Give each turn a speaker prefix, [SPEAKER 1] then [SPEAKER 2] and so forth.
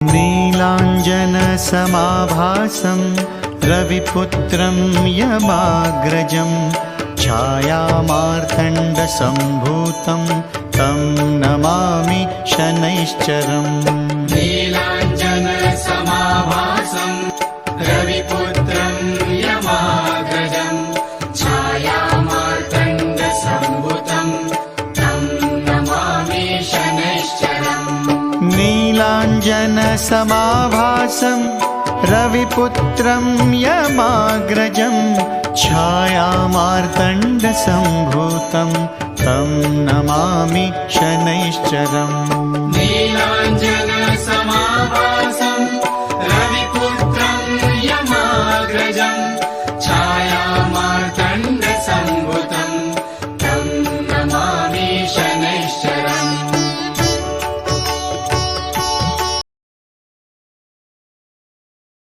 [SPEAKER 1] नीलाञ्जनसमाभासं रविपुत्रं यमाग्रजं छायामार्तण्डसम्भूतं तं नमामि शनैश्चरम्।
[SPEAKER 2] नीलाञ्जनसमाभासं रविपुत्रं यमाग्रजं छायामार्तण्डसम्भूतं तं नमामि शनैश्चरम्।
[SPEAKER 1] नीलाञ्जनसमाभासं रविपुत्रं यमाग्रजं छायामार्तण्डसम्भूतं तं नमामि शनैश्चरम्।
[SPEAKER 2] नीलाञ्जन